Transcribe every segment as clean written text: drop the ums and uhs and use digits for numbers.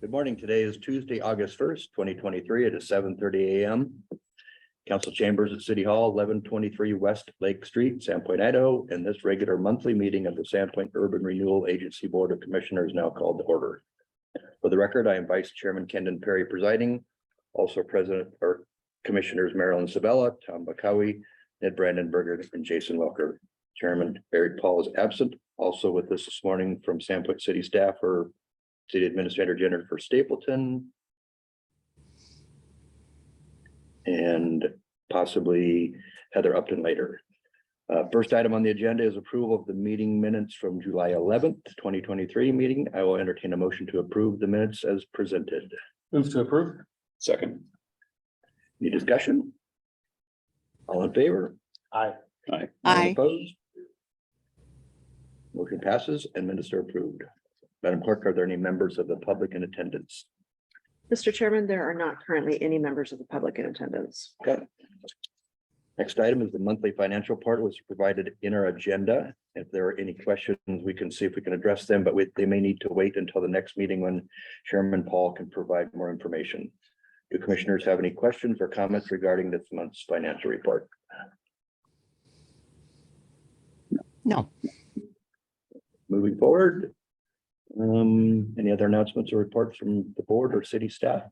Good morning. Today is Tuesday, August 1st, 2023. It is 7:30 a.m. Council chambers at City Hall, 1123 West Lake Street, Sandpoint, Idaho, and this regular monthly meeting of the Sandpoint Urban Renewal Agency Board of Commissioners now called to order. For the record, I am Vice Chairman Kendon Perry presiding. Also President or Commissioners Marilyn Sabella, Tom Bakawi, Ned Brandenberger, and Jason Welker. Chairman Eric Paul is absent. Also with us this morning from Sandpoint City staff are City Administrator Jennifer Stapleton, and possibly Heather Upton later. First item on the agenda is approval of the meeting minutes from July 11th, 2023 meeting. I will entertain a motion to approve the minutes as presented. Move to approve. Second. Any discussion? All in favor? Aye. Aye. Anyone opposed? Motion passes and minutes are approved. Madam Clerk, are there any members of the public in attendance? Mr. Chairman, there are not currently any members of the public in attendance. Okay. Next item is the monthly financial part was provided in our agenda. If there are any questions, we can see if we can address them, but they may need to wait until the next meeting when Chairman Paul can provide more information. Do commissioners have any questions or comments regarding this month's financial report? No. Moving forward. Any other announcements or reports from the board or city staff?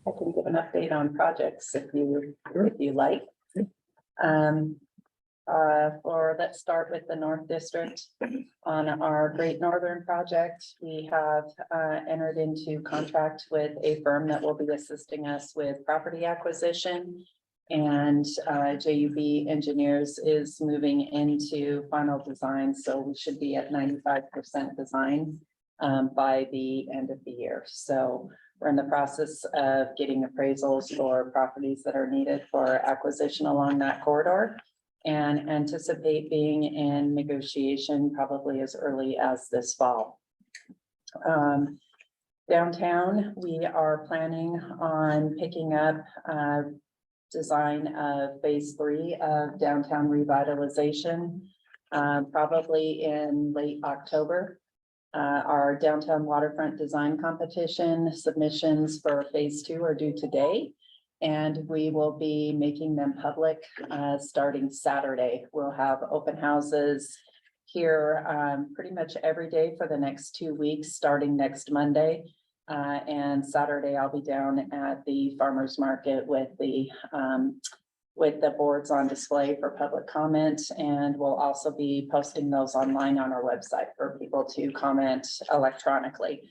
I can give an update on projects if you like. Let's start with the North District. On our Great Northern project, we have entered into contract with a firm that will be assisting us with property acquisition. And JUB Engineers is moving into final design, so we should be at 95% design by the end of the year. So we're in the process of getting appraisals for properties that are needed for acquisition along that corridor and anticipate being in negotiation probably as early as this fall. Downtown, we are planning on picking up design of phase 3 of downtown revitalization, probably in late October. Our downtown waterfront design competition submissions for phase 2 are due today, and we will be making them public starting Saturday. We'll have open houses here pretty much every day for the next 2 weeks, starting next Monday. And Saturday, I'll be down at the farmers market with the boards on display for public comment. And we'll also be posting those online on our website for people to comment electronically.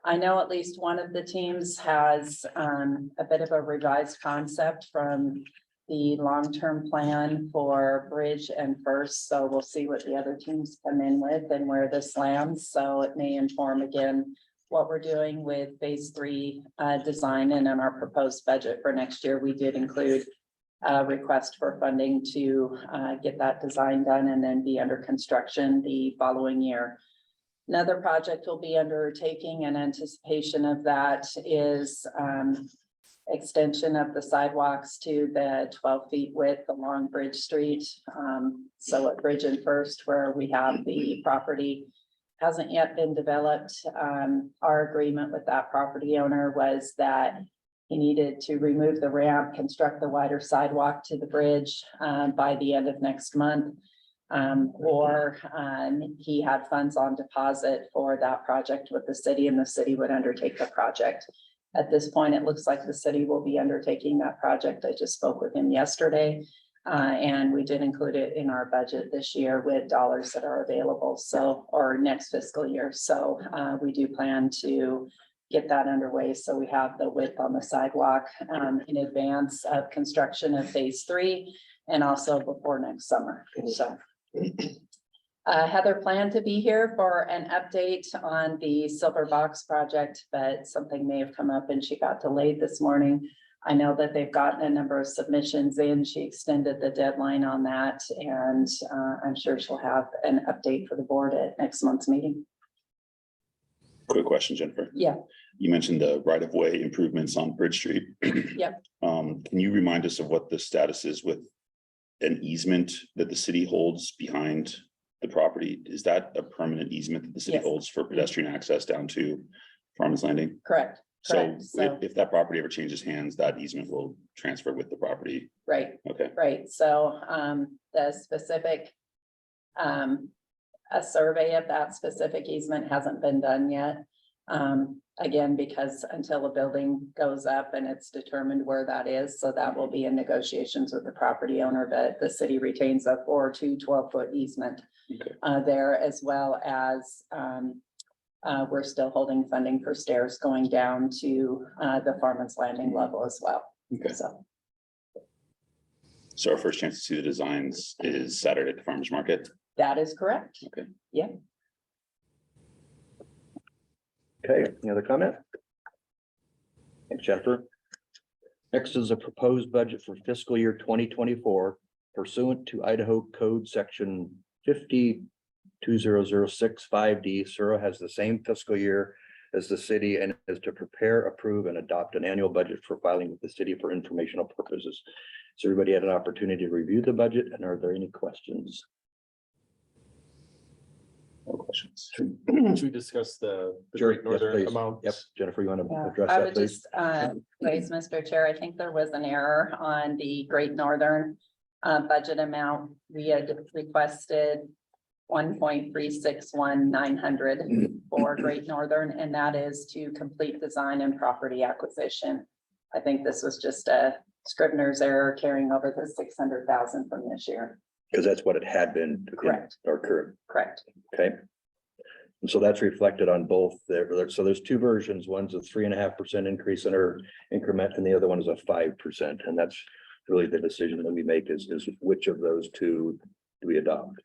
I know at least one of the teams has a bit of a revised concept from the long-term plan for Bridge and First. So we'll see what the other teams come in with and where this lands. So it may inform again what we're doing with phase 3 design. And in our proposed budget for next year, we did include a request for funding to get that design done and then be under construction the following year. Another project we'll be undertaking in anticipation of that is extension of the sidewalks to the 12 feet width along Bridge Street. So at Bridge and First, where we have the property hasn't yet been developed. Our agreement with that property owner was that he needed to remove the ramp, construct the wider sidewalk to the bridge by the end of next month. Or he had funds on deposit for that project with the city, and the city would undertake the project. At this point, it looks like the city will be undertaking that project. I just spoke with him yesterday. And we did include it in our budget this year with dollars that are available. So, or next fiscal year. So we do plan to get that underway. So we have the width on the sidewalk in advance of construction of phase 3 and also before next summer. So Heather planned to be here for an update on the Silver Box project, but something may have come up and she got delayed this morning. I know that they've gotten a number of submissions in. She extended the deadline on that, and I'm sure she'll have an update for the board at next month's meeting. Quick question, Jennifer. Yeah. You mentioned the right-of-way improvements on Bridge Street. Yep. Can you remind us of what the status is with an easement that the city holds behind the property, is that a permanent easement that the city Yes. holds for pedestrian access down to Farmers Landing? Correct, So correct. So, if that property ever changes hands, that easement will transfer with the property. right, Okay, right. So, the specific, a survey of that specific easement hasn't been done yet. Again, because until the building goes up and it's determined where that is, so that will be in negotiations with the property owner, but the city retains a 4 to 12-foot easement. Okay. There, as well as, we're still holding funding for stairs going down to, the Farmers Landing level as well. okay. So So our first chance to see the designs is Saturday at the farmer's market. that is correct. Okay. Yeah. Okay, any other comment? Thanks, Jennifer. Next is a proposed budget for fiscal year 2024 pursuant to Idaho Code Section 50-20065D. Sura has the same fiscal year as the city and is to prepare, approve, and adopt an annual budget for filing with the city for informational purposes. So everybody had an opportunity to review the budget, and are there any questions? No questions. Should we discuss the Sure, Great yes, Northern please. amount? Yep, Jennifer, you want to Yeah, address I that, would please? just, raise, Mr. Chair, I think there was an error on the Great Northern budget amount. We had requested 1,361,900 for Great Northern, and that is to complete design and property acquisition. I think this was just a Scrivener's error carrying over the 600,000 from this year. Because that's what it had been. in Correct. Our current, Correct. okay. And so that's reflected on both there. So there's two versions. One's a 3.5% increase in our increment and the other one is a 5%. And that's really the decision that we make is which of those two do we adopt?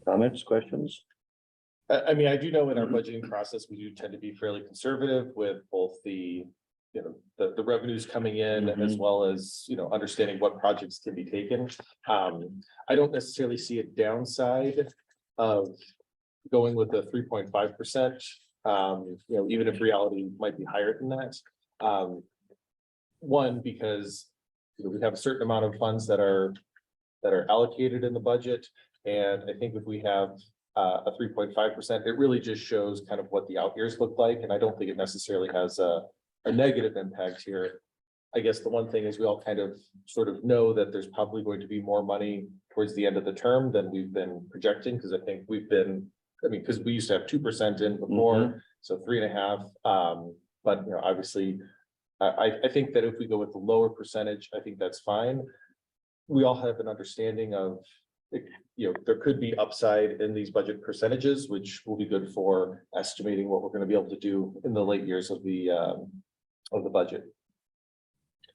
Comments, questions? I mean, I do know in our budgeting process, we do tend to be fairly conservative with both the, the revenues coming in as well as, understanding what projects can be taken. I don't necessarily see a downside of going with the 3.5%. Even if reality might be higher than that. One, because we have a certain amount of funds that are allocated in the budget. And I think if we have a 3.5%, it really just shows kind of what the out years look like. And I don't think it necessarily has a negative impact here. I guess the one thing is we all kind of sort of know that there's probably going to be more money towards the end of the term than we've been projecting, because I think we've been, because we used to have 2% in before, so 3.5. But obviously, I think that if we go with the lower percentage, I think that's fine. We all have an understanding of, there could be upside in these budget percentages, which will be good for estimating what we're going to be able to do in the late years of the budget.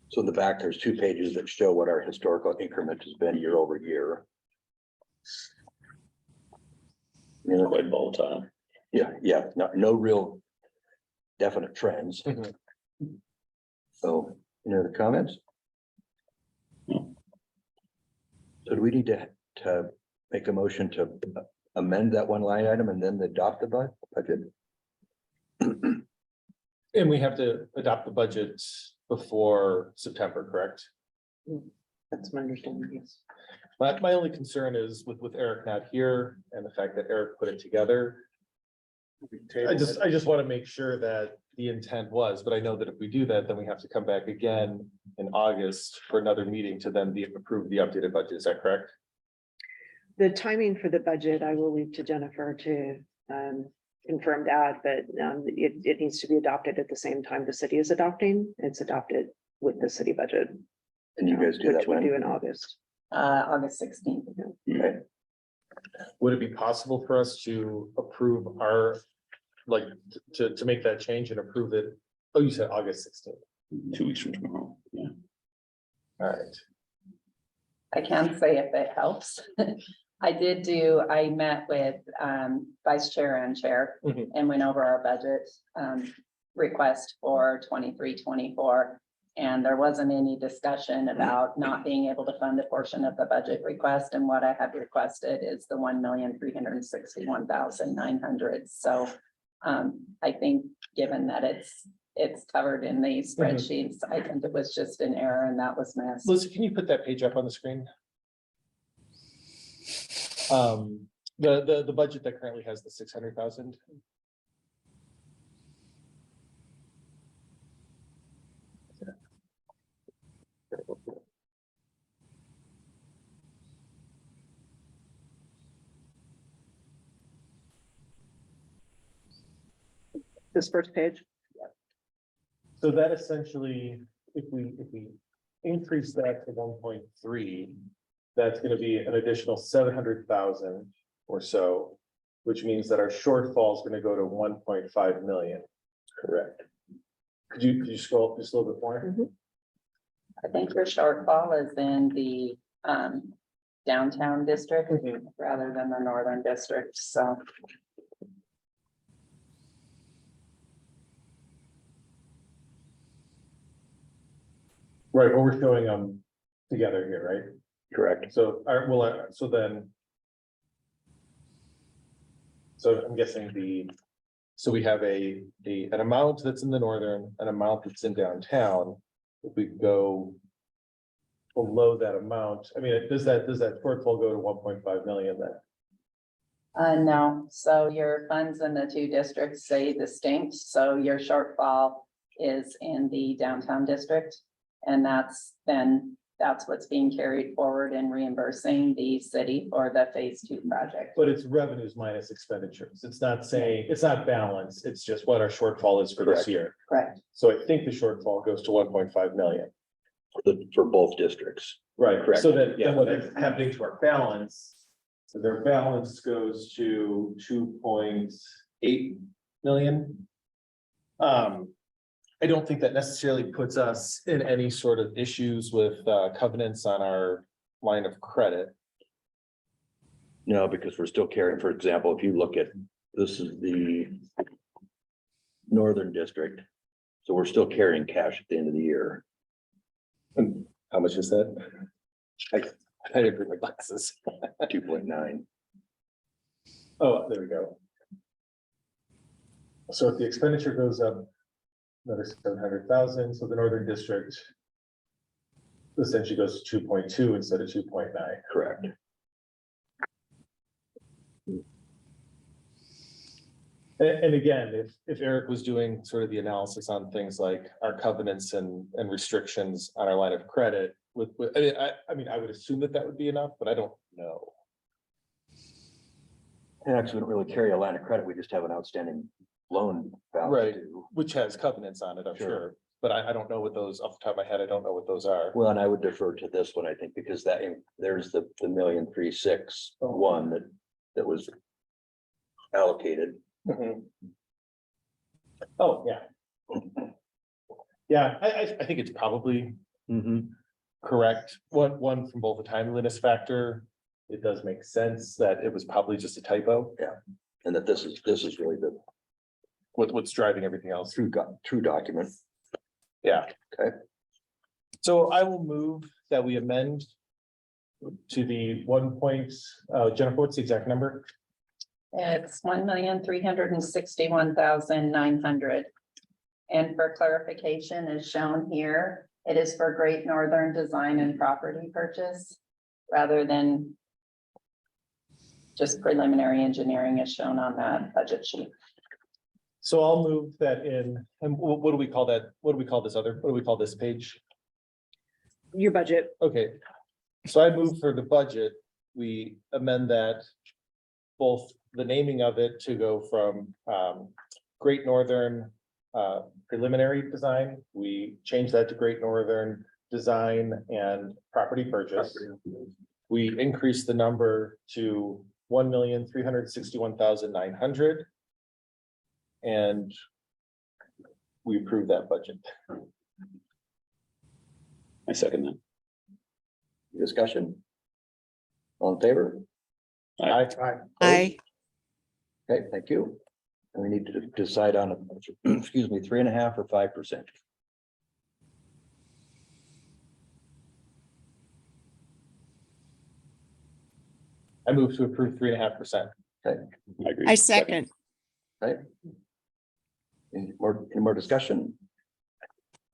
So in the back, there's 2 pages that show what our historical increment has been year over year. Quite volatile. Yeah, no real definite trends. So, any other comments? No. So do we need to make a motion to amend that one line item and then adopt the budget? And we have to adopt the budget before September, correct? That's my understanding, yes. My only concern is with Eric not here and the fact that Eric put it together. I just want to make sure that the intent was, but I know that if we do that, then we have to come back again in August for another meeting to then approve the updated budget. Is that correct? The timing for the budget, I will leave to Jennifer to confirm that, but it needs to be adopted at the same time the city is adopting. It's adopted with the city budget. And you guys do that Which we when? do in August. August 16th. Okay. Would it be possible for us to approve our, to make that change and approve it? Oh, you said August 16th. 2 weeks from tomorrow. Yeah. All right. I can say if it helps. I met with vice chair and chair and went over our budget request for 23-24. And there wasn't any discussion about not being able to fund a portion of the budget request. And what I had requested is the 1,361,900. So I think given that it's it's covered in the spreadsheets. I think it was just an error and that was missed. Melissa, can you put that page up on the screen? The budget that currently has the 600,000. This first page. So that essentially, if we increase that to 1.3, that's gonna be an additional 700,000 or so, which means that our shortfall is gonna go to 1.5 million. Correct. Could you scroll up just a little bit more? I think your shortfall is in the downtown district rather than the northern district, so. Right, but we're showing them together here, right? Correct. So, so then. So I'm guessing so we have an amount that's in the northern, an amount that's in downtown. If we go below that amount, I mean, does that shortfall go to 1.5 million then? No, so your funds in the two districts stay distinct, so your shortfall is in the downtown district. And that's what's being carried forward in reimbursing the city for the phase 2 project. But it's revenues minus expenditures. It's not saying, it's not balanced. It's just what our shortfall is for this Correct. year. Correct. So I think the shortfall goes to 1.5 million. For both districts. Right, Correct. so then, Yeah. what is happening to our balance? So their balance goes to 2.8 million. I don't think that necessarily puts us in any sort of issues with covenants on our line of credit. No, because we're still carrying, for example, if you look at, this is the northern district. So we're still carrying cash at the end of the year. And how much is that? I didn't bring my glasses. 2.9. Oh, there we go. So if the expenditure goes up another 700,000, so the northern district essentially goes to 2.2 instead of 2.9. Correct. And again, if Eric was doing sort of the analysis on things like our covenants and restrictions on our line of credit I mean, I would assume that would be enough, but I don't know. Actually, we don't really carry a line of credit. We just have an outstanding loan balance. Right. due. Which has covenants on it, I'm Sure. sure, but I don't know what those, off the top of my head, I don't know what those are. Well, and I would defer to this one, I think, because there's the 1,361,000 that was allocated. Mhm. Oh, yeah. Yeah, I think it's probably correct. One from both the timeliness factor. It does make sense that it was probably just a typo. And that this is really the What's driving everything else. true document. Yeah. Okay. So I will move that we amend to the 1 point, Jennifer, what's the exact number? It's 1,361,900. And for clarification, as shown here, it is for Great Northern Design and Property Purchase rather than just preliminary engineering as shown on that budget sheet. So I'll move that in, and what do we call that? What do we call this page? Your budget. Okay, so I move for the budget, we amend that. Both the naming of it to go from Great Northern Preliminary Design, we change that to Great Northern Design and Property Purchase. We increase the number to 1,361,900. And we approve that budget. I second that. Discussion? All in favor? Aye. Aye. Okay, thank you. And we need to decide on, excuse me, 3.5% or 5%. I move to approve 3.5%. I agree. I second. Any more discussion?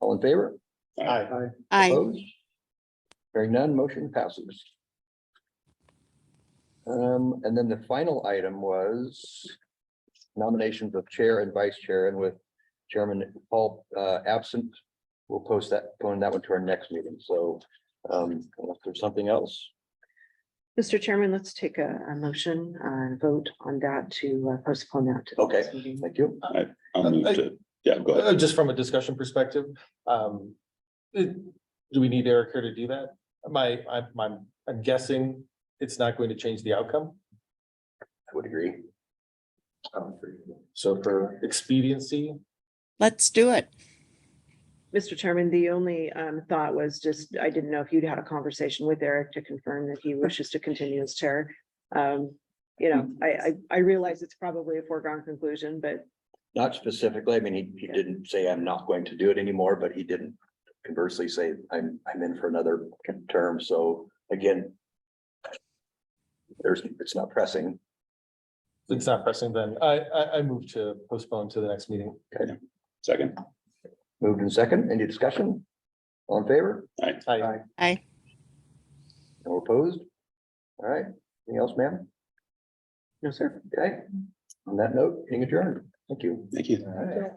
All in favor? Aye. Aye. Opposed? Hearing none, motion passes. And then the final item was nominations of chair and vice chair, and with Chairman Paul absent, we'll post that one to our next meeting. So unless there's something else. Mr. Chairman, let's take a motion and vote on that to postpone that. to the Okay, next meeting. thank you. I'll move to, yeah, go ahead. Just from a discussion perspective, do we need Eric here to do that? I'm guessing it's not going to change the outcome. I would agree. So for expediency, Let's do it. Mr. Chairman, the only thought was just, I didn't know if you'd had a conversation with Eric to confirm that he wishes to continue as chair. I realize it's probably a foregone conclusion, but Not specifically. I mean, he didn't say I'm not going to do it anymore, but he didn't conversely say I'm in for another term. So again, it's not pressing. it's not pressing, then I move to postpone to the next meeting. Second. Moved in second. Any discussion? All in favor? Aye. Aye. No opposed? All right. Anything else, ma'am? no, sir. Okay. On that note, being adjourned. Thank you. Thank you. All right.